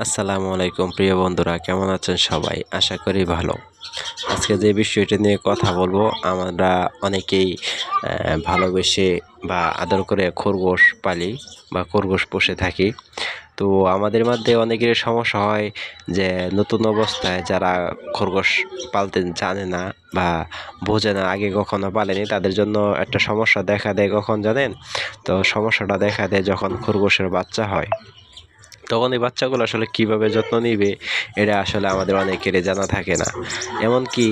আসসালামু আলাইকুম প্রিয় বন্ধুরা, কেমন আছেন সবাই? আশা করি ভালো। আজকে যে বিষয়টি নিয়ে কথা বলবো, আমরা অনেকেই ভালোবেসে বা আদর করে খরগোশ পালি বা খরগোশ পুষে থাকি। তো আমাদের মধ্যে অনেকের সমস্যা হয় যে নতুন অবস্থায় যারা খরগোশ পালতে জানে না বা বোঝে না, আগে কখনো পালেনি, তাদের জন্য একটা সমস্যা দেখা দেয়। কখন জানেন? তো সমস্যাটা দেখা দেয় যখন খরগোশের বাচ্চা হয়। তখন এই বাচ্চাগুলো আসলে কিভাবে যত্ন নিবে, এটা আসলে আমাদের অনেকেরই জানা থাকে না। এমনকি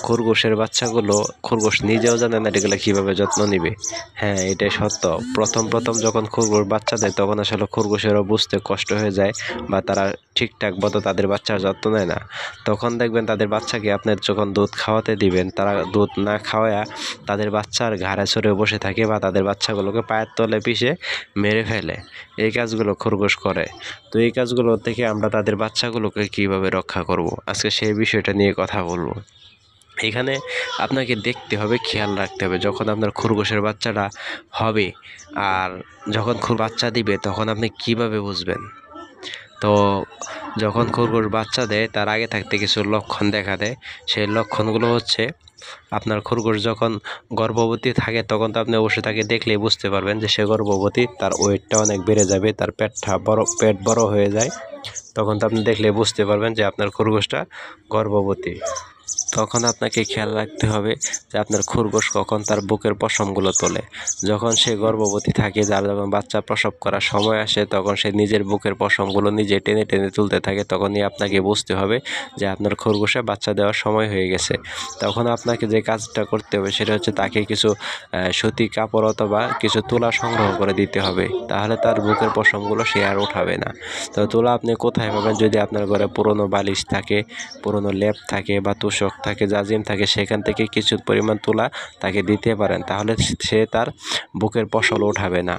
খরগোশের বাচ্চাগুলো, খরগোশ নিজেও জানে না এগুলো কিভাবে যত্ন নিবে। হ্যাঁ, এটাই সত্য। প্রথম প্রথম যখন খরগোশ বাচ্চা দেয়, তখন আসলে খরগোশেরও বুঝতে কষ্ট হয়ে যায় বা তারা ঠিকঠাক মতো তাদের বাচ্চার যত্ন নেয় না। তখন দেখবেন তাদের বাচ্চাকে আপনার যখন দুধ খাওয়াতে দিবেন, তারা দুধ না খাওয়ায়া তাদের বাচ্চার ঘাড়ে চড়ে বসে থাকে বা তাদের বাচ্চাগুলোকে পায়ের তলে পিষে মেরে ফেলে। এই কাজগুলো খরগোশ করে। তো এই কাজগুলো থেকে আমরা তাদের বাচ্চাগুলোকে কিভাবে রক্ষা করব, আজকে সেই বিষয়টা নিয়ে কথা বলবো। এখানে আপনাকে দেখতে হবে, খেয়াল রাখতে হবে, যখন আপনার খরগোশের বাচ্চাটা হবে আর যখন বাচ্চা দিবে, তখন আপনি কিভাবে বুঝবেন? তো যখন খরগোশ বাচ্চা দেয়, তার আগে থাকতে কিছু লক্ষণ দেখা দেয়। সেই লক্ষণগুলো হচ্ছে, আপনার খরগোশ যখন গর্ভবতী থাকে, তখন তো আপনি অবশ্যই তাকে দেখলেই বুঝতে পারবেন যে সে গর্ভবতী। তার ওয়েটটা অনেক বেড়ে যাবে, তার পেট বড় হয়ে যায়। তখন তো আপনি দেখলে বুঝতে পারবেন যে আপনার খরগোশটা গর্ভবতী। তখন আপনাকে খেয়াল রাখতে হবে যে আপনার খরগোশ কখন তার বুকের পশমগুলো তোলে। যখন সে গর্ভবতী থাকে, যার যখন বাচ্চা প্রসব করার সময় আসে, তখন সে নিজের বুকের পশমগুলো নিজে টেনে টেনে তুলতে থাকে। তখনই আপনাকে বুঝতে হবে যে আপনার খরগোশে বাচ্চা দেওয়ার সময় হয়ে গেছে। তখন আপনাকে যে কাজটা করতে হবে সেটা হচ্ছে তাকে কিছু সুতি কাপড় অথবা কিছু তুলা সংগ্রহ করে দিতে হবে। তাহলে তার বুকের পশমগুলো সে আর উঠাবে না। তো তুলা আপনি কোথায় পাবেন? যদি আপনার ঘরে পুরনো বালিশ থাকে, পুরনো লেপ থাকে বা তোশক থাকে, জাজিম থাকে, সেখান থেকে কিছু পরিমাণ তুলা তাকে দিতে পারেন। তাহলে সে তার বুকের পশম উঠাবে না।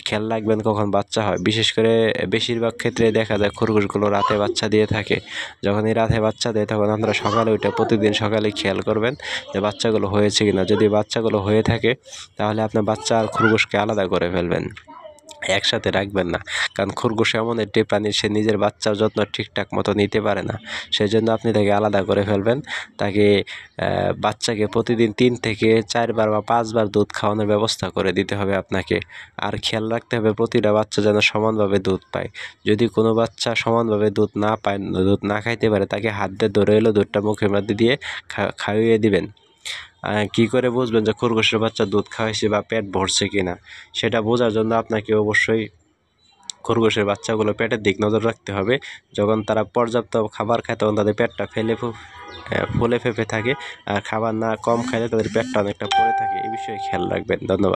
খেয়াল রাখবেন কখন বাচ্চা হয়। বিশেষ করে বেশিরভাগ ক্ষেত্রে দেখা যায় খরগোশগুলো রাতে বাচ্চা দিয়ে থাকে। যখন এই রাতে বাচ্চা দেয়, তখন আপনারা সকালে উঠে প্রতিদিন সকালে খেয়াল করবেন যে বাচ্চাগুলো হয়েছে কিনা। যদি বাচ্চাগুলো হয়ে থাকে, তাহলে আপনার বাচ্চা আর খরগোশকে আলাদা করে ফেলবেন, একসাথে রাখবেন না। কারণ খরগোশ এমন একটি প্রাণী, সে নিজের বাচ্চার যত্ন ঠিকঠাক মতো নিতে পারে না। সেই জন্য আপনি তাকে আলাদা করে ফেলবেন। তাকে বাচ্চাকে প্রতিদিন 3 থেকে 4 বার বা 5 বার দুধ খাওয়ানোর ব্যবস্থা করে দিতে হবে আপনাকে। আর খেয়াল রাখতে হবে প্রতিটা বাচ্চা যেন সমানভাবে দুধ পায়। যদি কোনো বাচ্চা সমানভাবে দুধ না পায়, দুধ না খাইতে পারে, তাকে হাত দিয়ে ধরে এলো দুধটা মুখের মধ্যে দিয়ে খাইয়ে দিবেন। কী করে বুঝবেন যে খরগোশের বাচ্চা দুধ খাওয়াইছে বা পেট ভরছে কিনা? সেটা বোঝার জন্য আপনাকে অবশ্যই খরগোশের বাচ্চাগুলো পেটের দিক নজর রাখতে হবে। যখন তারা পর্যাপ্ত খাবার খায়, তখন তাদের পেটটা ফুলে ফেঁপে থাকে। আর খাবার না কম খাইলে তাদের পেটটা অনেকটা পড়ে থাকে। এই বিষয়ে খেয়াল রাখবেন। ধন্যবাদ।